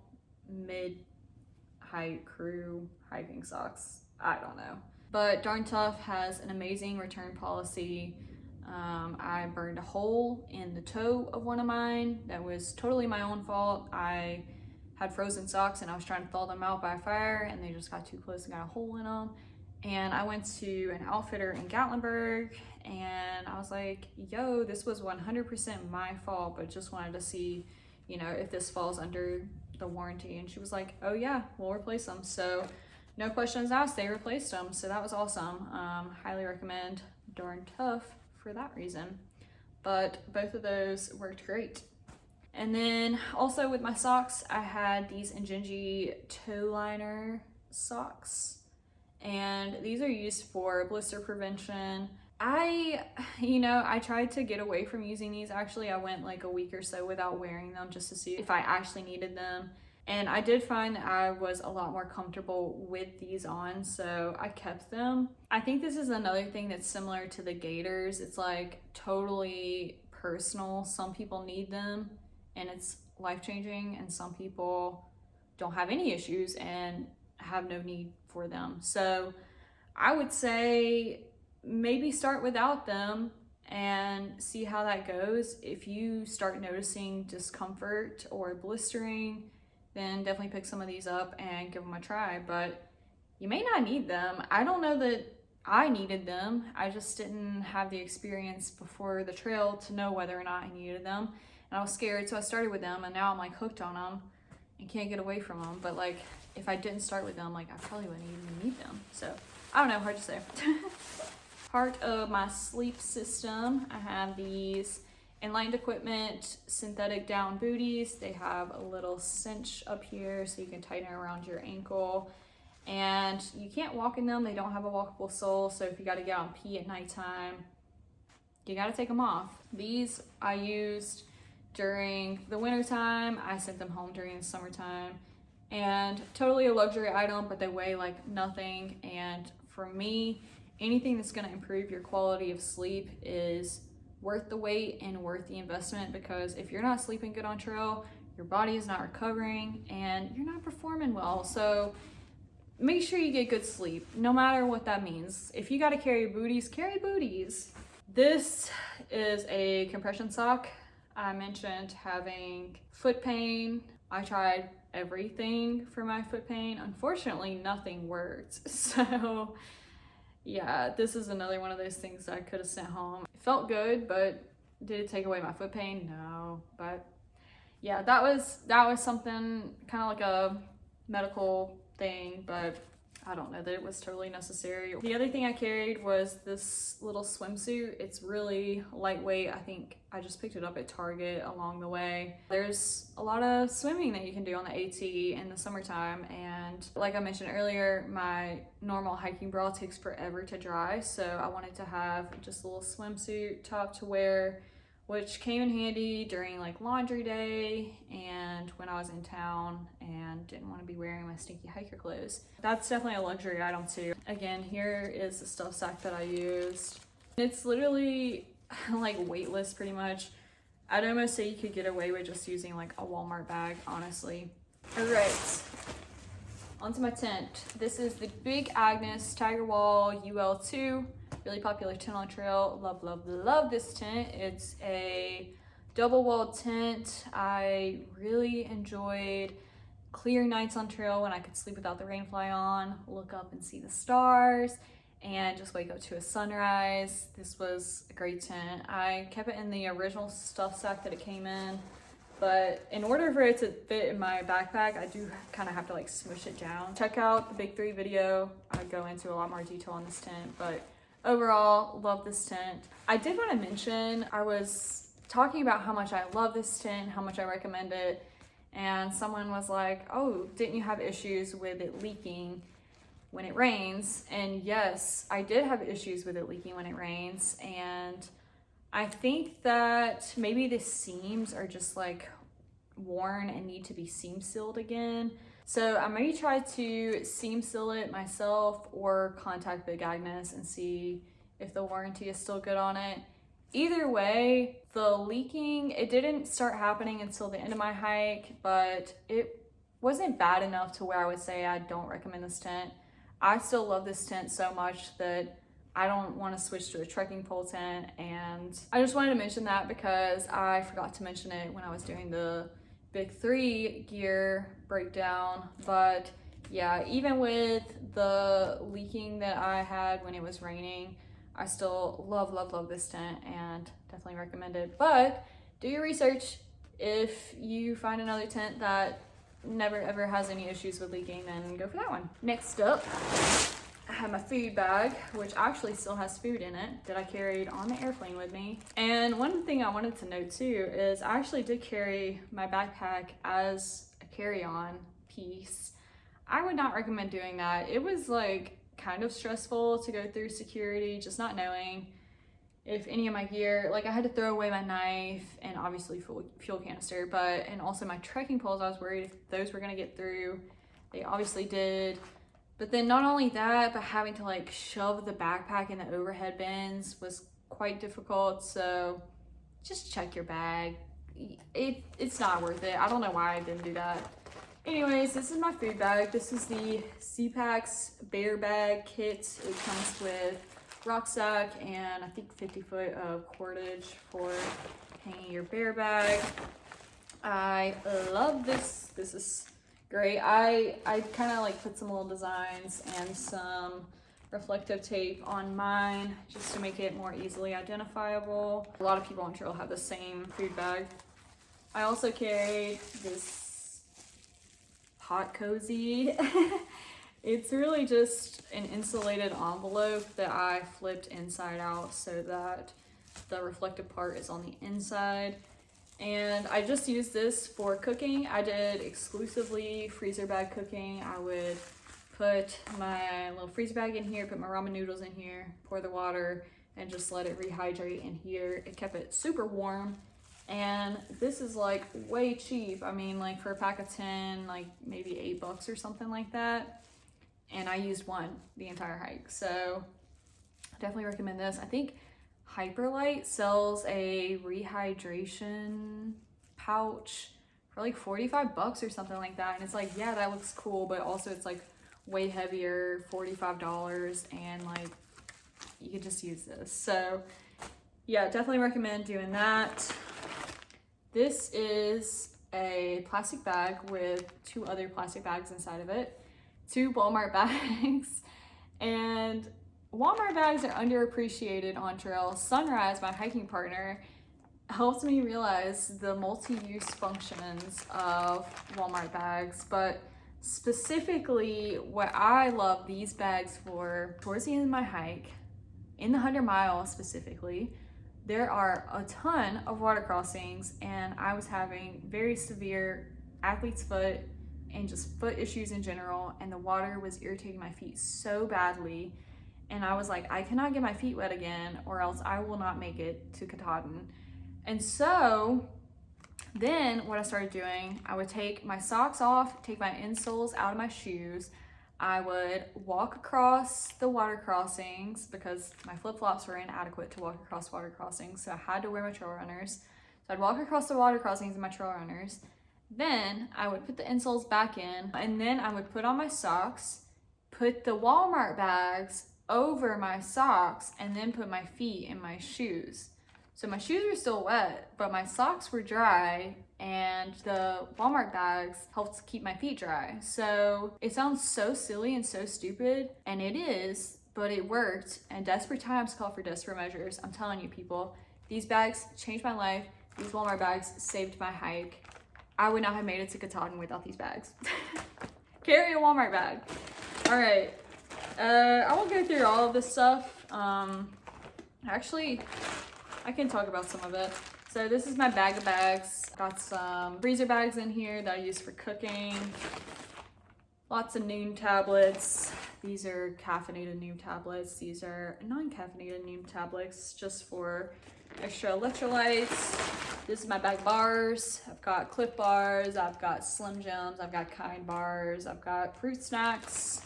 mid-height crew hiking socks. I don't know. But Darn Tough has an amazing return policy. I burned a hole in the toe of one of mine. That was totally my own fault. I had frozen socks and I was trying to thaw them out by fire and they just got too close and got a hole in them. And I went to an outfitter in Gatlinburg and I was like, yo, this was 100% my fault, but just wanted to see, you know, if this falls under the warranty. And she was like, oh yeah, we'll replace them. So no questions asked, they replaced them. So that was awesome. Highly recommend Darn Tough for that reason. But both of those worked great. And then also with my socks, I had these Injinji toe liner socks. And these are used for blister prevention. I tried to get away from using these. Actually, I went like a week or so without wearing them just to see if I actually needed them. And I did find that I was a lot more comfortable with these on, so I kept them. I think this is another thing that's similar to the Gaiters. It's like totally personal. Some people need them and it's life-changing, and some people don't have any issues and have no need for them. So I would say maybe start without them and see how that goes. If you start noticing discomfort or blistering, then definitely pick some of these up and give them a try, but you may not need them. I don't know that I needed them. I just didn't have the experience before the trail to know whether or not I needed them. And I was scared, so I started with them and now I'm like hooked on them and can't get away from them. But like, if I didn't start with them, like I probably wouldn't even need them. So I don't know, hard to say. Part of my sleep system, I have these Enlightened equipment synthetic down booties. They have a little cinch up here so you can tighten it around your ankle. And you can't walk in them. They don't have a walkable sole. So if you got to get out and pee at nighttime, you got to take them off. These I used during the winter time. I sent them home during the summertime. And totally a luxury item, but they weigh like nothing. And for me, anything that's going to improve your quality of sleep is worth the wait and worth the investment, because if you're not sleeping good on trail, your body is not recovering and you're not performing well. So make sure you get good sleep, no matter what that means. If you got to carry booties, carry booties. This is a compression sock. I mentioned having foot pain. I tried everything for my foot pain. Unfortunately, nothing worked. So yeah, this is another one of those things that I could have sent home. It felt good, but did it take away my foot pain? No. But yeah, that was something kind of like a medical thing, but I don't know that it was totally necessary. The other thing I carried was this little swimsuit. It's really lightweight. I think I just picked it up at Target along the way. There's a lot of swimming that you can do on the AT in the summertime, and like I mentioned earlier, my normal hiking bra takes forever to dry, so I wanted to have just a little swimsuit top to wear, which came in handy during like laundry day and when I was in town and didn't want to be wearing my stinky hiker clothes. That's definitely a luxury item too. Again, here is the stuff sack that I used. It's literally like weightless pretty much. I'd almost say you could get away with just using like a Walmart bag, honestly. All right, onto my tent. This is the big Agnes Tigerwall UL2. Really popular tent on trail. Love, love, love this tent. It's a double walled tent. I really enjoyed clear nights on trail when I could sleep without the rain fly on, look up and see the stars, and just wake up to a sunrise. This was a great tent. I kept it in the original stuff sack that it came in, but in order for it to fit in my backpack, I do kind of have to like smush it down. Check out the Big 3 video. I go into a lot more detail on this tent, but overall, love this tent. I did want to mention, I was talking about how much I love this tent, how much I recommend it, and someone was like, oh, didn't you have issues with it leaking when it rains? And yes, I did have issues with it leaking when it rains, and I think that maybe the seams are just like worn and need to be seam sealed again. So I may try to seam seal it myself or contact Big Agnes and see if the warranty is still good on it. Either way, the leaking, it didn't start happening until the end of my hike, but it wasn't bad enough to where I would say I don't recommend this tent. I still love this tent so much that I don't want to switch to a trekking pole tent, and I just wanted to mention that because I forgot to mention it when I was doing the big 3 gear breakdown. But yeah, even with the leaking that I had when it was raining, I still love this tent and definitely recommend it. But do your research. If you find another tent that never ever has any issues with leaking, then go for that one. Next up, I have my food bag, which actually still has food in it that I carried on the airplane with me. And one thing I wanted to note too is I actually did carry my backpack as a carry-on piece. I would not recommend doing that. It was like kind of stressful to go through security, just not knowing if any of my gear, like I had to throw away my knife and obviously fuel canister, and also my trekking poles, I was worried if those were gonna get through. They obviously did. But then not only that, but having to like shove the backpack in the overhead bins was quite difficult. So just check your bag. It's not worth it. I don't know why I didn't do that. Anyways, this is my food bag. This is the Zpacks bear bag kit. It comes with rucksack and I think 50 foot of cordage for hanging your bear bag. I love this. This is great. I kind of like put some little designs and some reflective tape on mine just to make it more easily identifiable. A lot of people on trail have the same food bag. I also carried this hot cozy. It's really just an insulated envelope that I flipped inside out so that the reflective part is on the inside. And I just used this for cooking. I did exclusively freezer bag cooking. I would put my little freezer bag in here, put my ramen noodles in here, pour the water, and just let it rehydrate in here. It kept it super warm. And this is like way cheap. I mean, like for a pack of 10, like maybe $8 or something like that. And I used one the entire hike. So I definitely recommend this. I think Hyperlite sells a rehydration pouch for like $45 or something like that. And it's like, yeah, that looks cool, but also it's like way heavier, $45, and like you could just use this. So yeah, definitely recommend doing that. This is a plastic bag with 2 other plastic bags inside of it, 2 Walmart bags. And Walmart bags are underappreciated on trail. Sunrise, my hiking partner, helped me realize the multi-use functions of Walmart bags, but specifically what I love these bags for, towards the end of my hike, in the 100 miles specifically, there are a ton of water crossings, and I was having very severe athlete's foot and just foot issues in general, and the water was irritating my feet so badly. And I was like, I cannot get my feet wet again or else I will not make it to Katahdin. And so then what I started doing, I would take my socks off, take my insoles out of my shoes. I would walk across the water crossings because my flip-flops were inadequate to walk across water crossings. So I had to wear my trail runners. So I'd walk across the water crossings in my trail runners. Then I would put the insoles back in, and then I would put on my socks, put the Walmart bags over my socks, and then put my feet in my shoes. So my shoes were still wet, but my socks were dry, and the Walmart bags helped keep my feet dry. So it sounds so silly and so stupid, and it is, but it worked, and desperate times call for desperate measures. I'm telling you, people, these bags changed my life. These Walmart bags saved my hike. I would not have made it to Katahdin without these bags. Carry a Walmart bag. All right. I won't go through all of this stuff. Actually, I can talk about some of it. So this is my bag of bags. Got some freezer bags in here that I use for cooking. Lots of Noon tablets. These are caffeinated Noon tablets. These are non-caffeinated Noon tablets just for extra electrolytes. This is my bag of bars. I've got Clif bars, I've got Slim Jims, I've got Kind bars, I've got fruit snacks.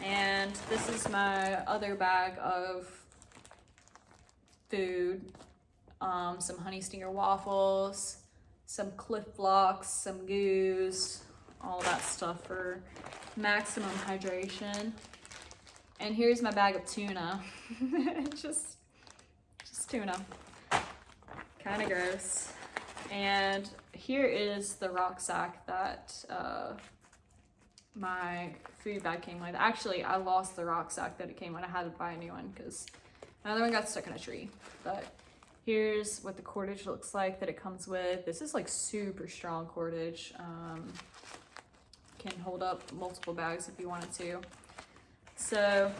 And this is my other bag of food. Some Honey Stinger waffles, some Clif Blocks, some Goos, all that stuff for maximum hydration. And here's my bag of tuna. just tuna. Kind of gross. And here is the rucksack that my food bag came with. Actually, I lost the rucksack that it came with. I had to buy a new one because my other one got stuck in a tree. But here's what the cordage looks like that it comes with. This is like super strong cordage. Can hold up multiple bags if you wanted to. So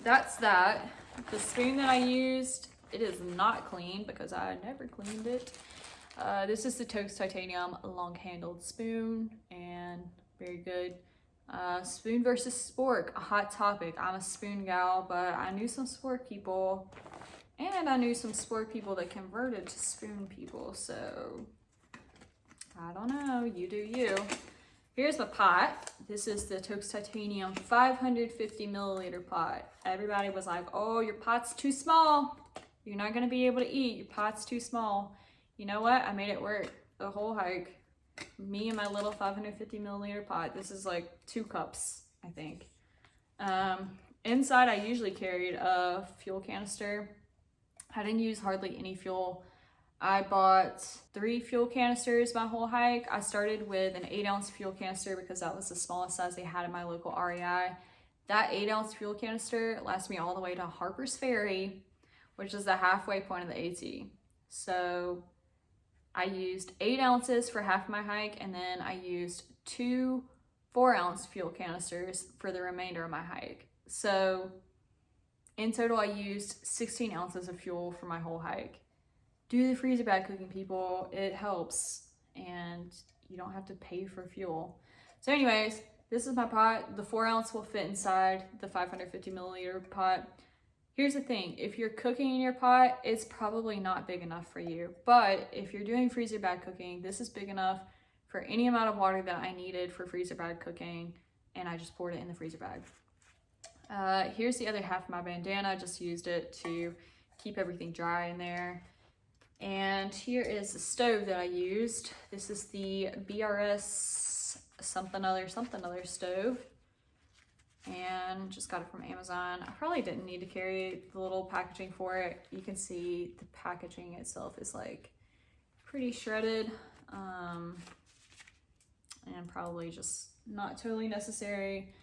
that's that. The spoon that I used, it is not clean because I never cleaned it. This is the Toast Titanium long-handled spoon, and very good. Spoon versus spork, a hot topic. I'm a spoon gal, but I knew some spork people, and I knew some spork people that converted to spoon people, so I don't know, you do you. Here's my pot. This is the Toast Titanium 550 milliliter pot. Everybody was like, oh, your pot's too small. You're not gonna be able to eat, your pot's too small. You know what, I made it work the whole hike. Me and my little 550 milliliter pot. This is like 2 cups, I think. Inside I usually carried a fuel canister. I didn't use hardly any fuel. I bought 3 fuel canisters my whole hike. I started with an 8-ounce fuel canister because that was the smallest size they had in my local REI. That 8-ounce fuel canister lasted me all the way to Harper's Ferry, which is the halfway point of the AT. So I used 8 ounces for half my hike, and then I used 2 4-ounce fuel canisters for the remainder of my hike. So in total, I used 16 ounces of fuel for my whole hike. Do the freezer bag cooking, people. It helps, and you don't have to pay for fuel. So anyways, this is my pot. The 4-ounce will fit inside the 550 milliliter pot. Here's the thing, if you're cooking in your pot, it's probably not big enough for you. But if you're doing freezer bag cooking, this is big enough for any amount of water that I needed for freezer bag cooking, and I just poured it in the freezer bag. Here's the other half of my bandana. I just used it to keep everything dry in there. And here is the stove that I used. This is the BRS something other stove. And just got it from Amazon. I probably didn't need to carry the little packaging for it. You can see the packaging itself is like pretty shredded, and probably just not totally necessary,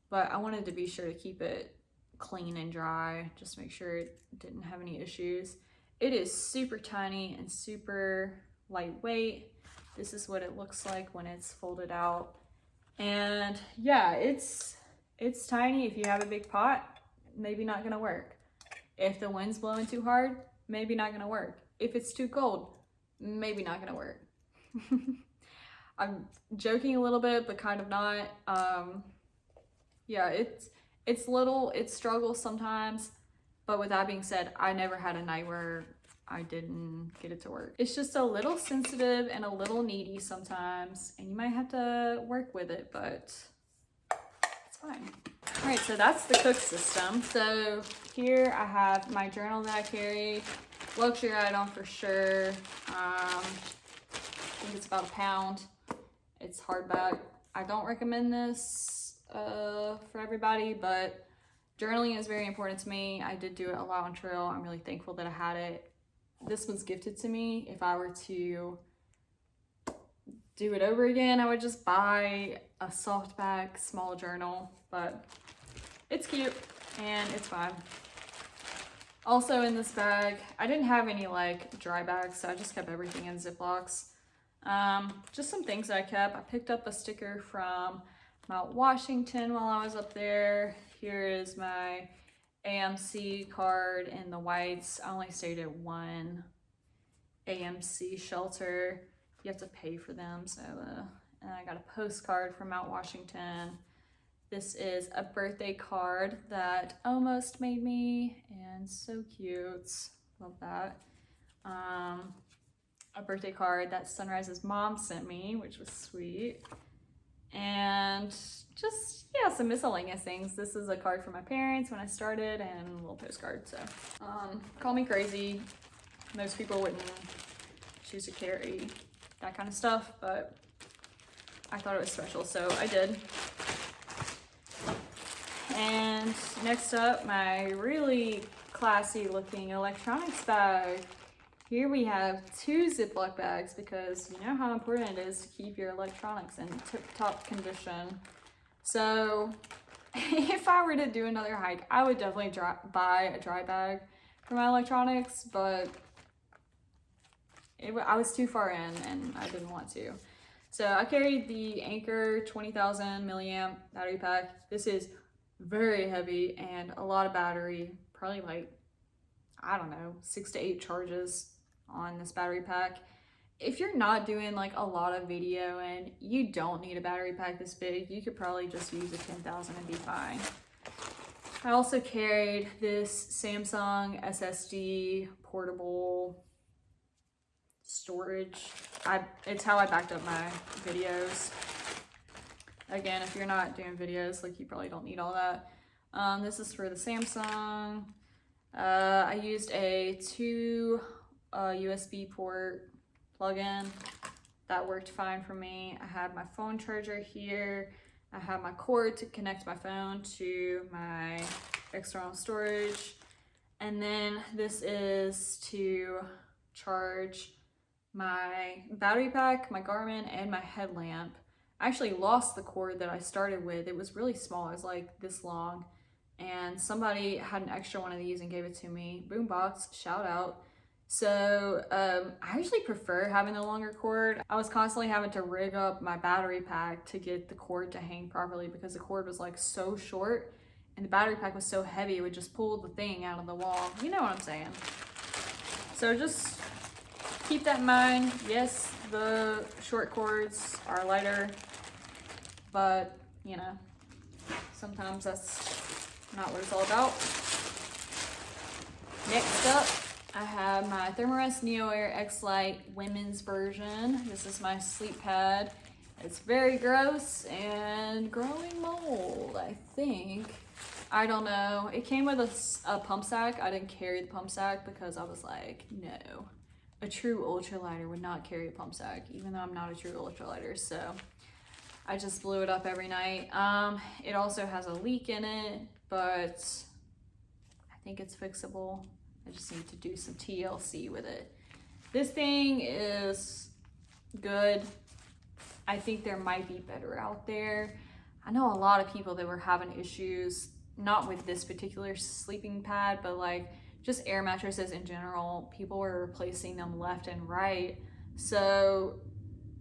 but I wanted to be sure to keep it clean and dry, just make sure it didn't have any issues. It is super tiny and super lightweight. This is what it looks like when it's folded out. And yeah, it's tiny. If you have a big pot, maybe not gonna work. If the wind's blowing too hard, maybe not gonna work. If it's too cold, maybe not gonna work. I'm joking a little bit, but kind of not. Yeah, it's little, it struggles sometimes, but with that being said, I never had a night where I didn't get it to work. It's just a little sensitive and a little needy sometimes, and you might have to work with it, but it's fine. All right, so that's the cook system. So here I have my journal that I carry, luxury item for sure. I think it's about £1. It's hardback. I don't recommend this for everybody, but journaling is very important to me. I did do it a lot on trail. I'm really thankful that I had it. This was gifted to me. If I were to do it over again, I would just buy a softback small journal, but it's cute and it's fine. Also in this bag, I didn't have any like dry bags, so I just kept everything in Ziplocs. Just some things that I kept. I picked up a sticker from Mount Washington while I was up there. Here is my AMC card in the whites. I only stayed at one AMC shelter. You have to pay for them, so and I got a postcard from Mount Washington. This is a birthday card that almost made me, and so cute. Love that. A birthday card that Sunrise's mom sent me, which was sweet. And just, yeah, some miscellaneous things. This is a card from my parents when I started, and a little postcard. So call me crazy. Most people wouldn't choose to carry that kind of stuff, but I thought it was special, so I did. And next up, my really classy looking electronics bag. Here we have 2 Ziploc bags because you know how important it is to keep your electronics in tip-top condition. So if I were to do another hike, I would definitely buy a dry bag for my electronics, but I was too far in and I didn't want to. So I carried the Anker 20,000 milliamp battery pack. This is very heavy and a lot of battery, probably like, I don't know, 6 to 8 charges on this battery pack. If you're not doing like a lot of video and you don't need a battery pack this big, you could probably just use a 10,000 and be fine. I also carried this Samsung SSD portable storage. It's how I backed up my videos. Again, if you're not doing videos, like, you probably don't need all that. This is for the Samsung. I used a 2 USB port plug-in. That worked fine for me. I had my phone charger here. I have my cord to connect my phone to my external storage. And then this is to charge my battery pack, my Garmin, and my headlamp. I actually lost the cord that I started with. It was really small. It was like this long. And somebody had an extra one of these and gave it to me. Boombox, shout out. So I actually prefer having the longer cord. I was constantly having to rig up my battery pack to get the cord to hang properly because the cord was like so short and the battery pack was so heavy it would just pull the thing out of the wall. You know what I'm saying? So just keep that in mind. Yes, the short cords are lighter, but you know, sometimes that's not what it's all about. Next up, I have my Thermarest Neoair Xlite women's version. This is my sleep pad. It's very gross and growing mold, I think. I don't know. It came with a pump sack. I didn't carry the pump sack because I was like, no. A true ultralighter would not carry a pump sack, even though I'm not a true ultralighter, so I just blew it up every night. It also has a leak in it, but I think it's fixable. I just need to do some TLC with it. This thing is good. I think there might be better out there. I know a lot of people that were having issues, not with this particular sleeping pad, but like just air mattresses in general. People were replacing them left and right. So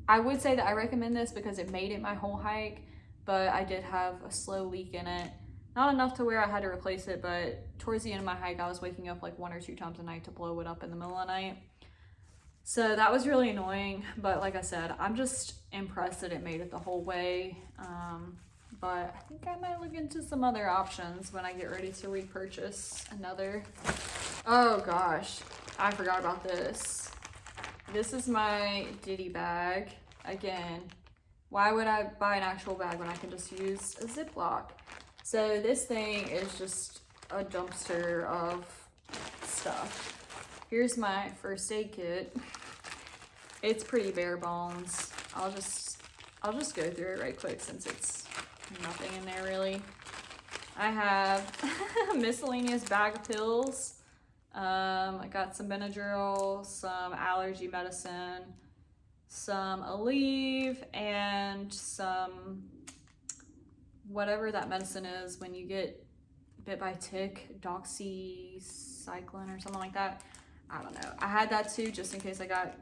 I would say that I recommend this because it made it my whole hike, but I did have a slow leak in it. Not enough to where I had to replace it, but towards the end of my hike, I was waking up like 1 or 2 times a night to blow it up in the middle of the night. So that was really annoying, but like I said, I'm just impressed that it made it the whole way. But I think I might look into some other options when I get ready to repurchase another. Oh gosh, I forgot about this. This is my ditty bag. Again, why would I buy an actual bag when I can just use a Ziploc? So this thing is just a dumpster of stuff. Here's my first aid kit. It's pretty bare bones. I'll just go through it right quick since it's nothing in there really. I have a miscellaneous bag of pills. I got some Benadryl, some allergy medicine, some Aleve, and some whatever that medicine is when you get bit by a tick, doxycycline or something like that. I don't know. I had that too just in case I got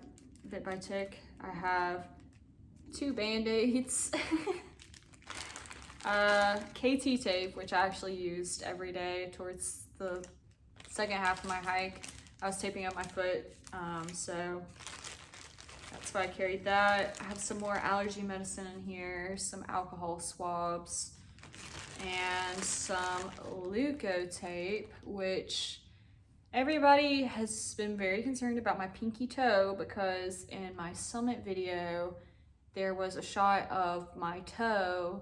bit by a tick. I have 2 Band-Aids. KT tape, which I actually used every day towards the second half of my hike. I was taping up my foot, so that's why I carried that. I have some more allergy medicine in here, some alcohol swabs, and some leuko tape, which Everybody has been very concerned about my pinky toe because in my summit video, there was a shot of my toe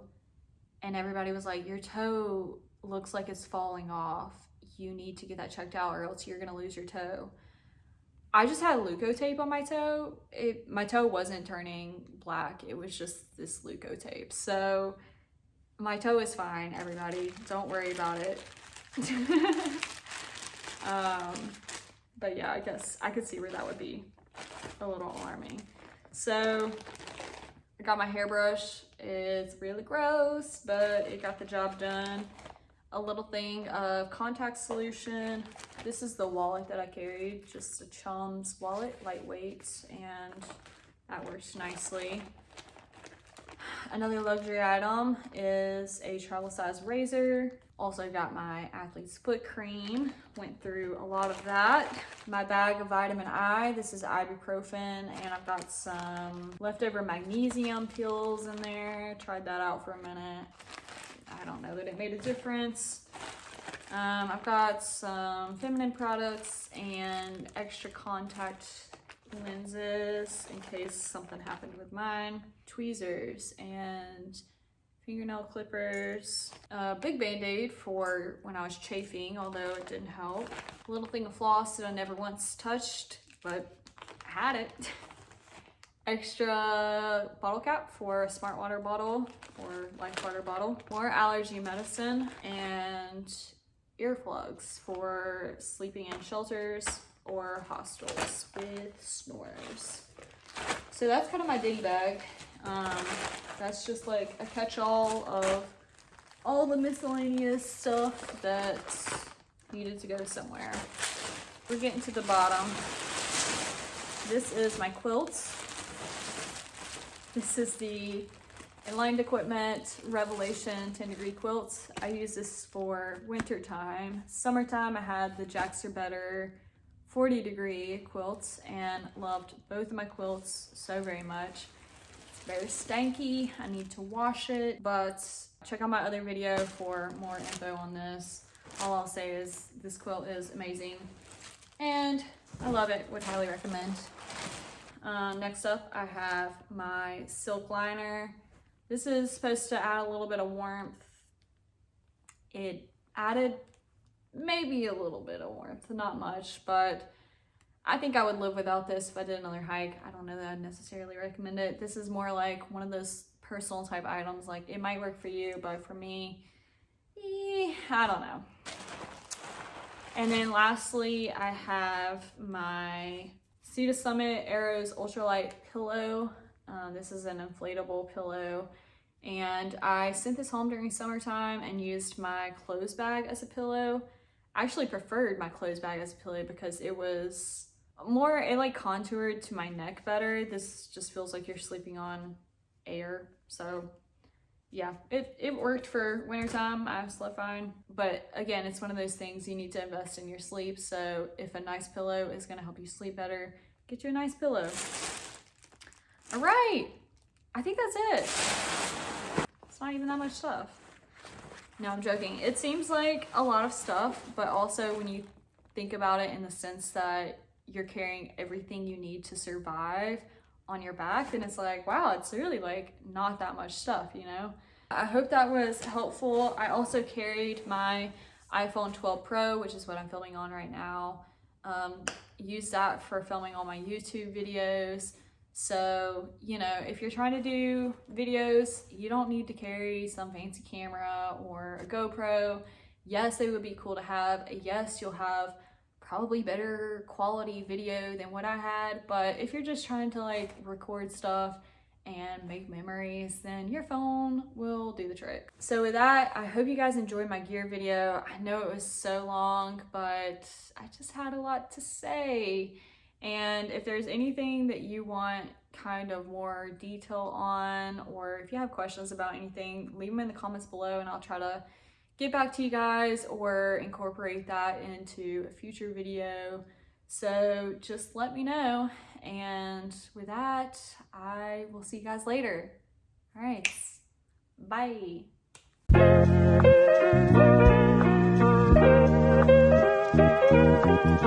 and everybody was like, your toe looks like it's falling off. You need to get that checked out or else you're gonna lose your toe. I just had Leuco tape on my toe. My toe wasn't turning black. It was just this Leuco tape. So my toe is fine, everybody. Don't worry about it. But yeah, I guess I could see where that would be a little alarming. So I got my hairbrush. It's really gross, but it got the job done. A little thing of contact solution. This is the wallet that I carried, just a Chum's wallet, lightweight, and that works nicely. Another luxury item is a travel size razor. Also got my athlete's foot cream, went through a lot of that. My bag of vitamin I, this is ibuprofen, and I've got some leftover magnesium pills in there. Tried that out for a minute. I don't know that it made a difference. I've got some feminine products and extra contact lenses in case something happened with mine. Tweezers and fingernail clippers. A big band-aid for when I was chafing, although it didn't help. A little thing of floss that I never once touched, but I had it. Extra bottle cap for a smart water bottle or life water bottle. More allergy medicine and earplugs for sleeping in shelters or hostels with snorers. So that's kind of my ditty bag. That's just like a catch-all of all the miscellaneous stuff that needed to go somewhere. We're getting to the bottom. This is my quilt. This is the Enlightened Equipment Revelation 10-degree quilt. I use this for winter time. Summertime, I had the Jacks Are Better 40-degree quilts and loved both of my quilts so very much. It's very stanky. I need to wash it, but check out my other video for more info on this. All I'll say is this quilt is amazing and I love it. Would highly recommend. Next up, I have my silk liner. This is supposed to add a little bit of warmth. It added maybe a little bit of warmth, not much, but I think I would live without this if I did another hike. I don't know that I'd necessarily recommend it. This is more like one of those personal type items. Like it might work for you, but for me, I don't know. And then lastly, I have my Sea to Summit Arrows Ultralight pillow. This is an inflatable pillow, and I sent this home during summertime and used my clothes bag as a pillow. I actually preferred my clothes bag as a pillow because it was more, it like contoured to my neck better. This just feels like you're sleeping on air. So yeah, it worked for wintertime. I slept fine. But again, it's one of those things you need to invest in your sleep. So if a nice pillow is gonna help you sleep better, get you a nice pillow. All right, I think that's it. It's not even that much stuff. No, I'm joking. It seems like a lot of stuff, but also when you think about it in the sense that you're carrying everything you need to survive on your back, then it's like, wow, it's really like not that much stuff, you know? I hope that was helpful. I also carried my iPhone 12 Pro, which is what I'm filming on right now. Use that for filming all my YouTube videos. So, you know, if you're trying to do videos, you don't need to carry some fancy camera or a GoPro. Yes, they would be cool to have. Yes, you'll have probably better quality video than what I had. But if you're just trying to like record stuff and make memories, then your phone will do the trick. So with that, I hope you guys enjoyed my gear video. I know it was so long, but I just had a lot to say. And if there's anything that you want kind of more detail on, or if you have questions about anything, leave them in the comments below and I'll try to get back to you guys or incorporate that into a future video. So just let me know. And with that, I will see you guys later. All right, bye.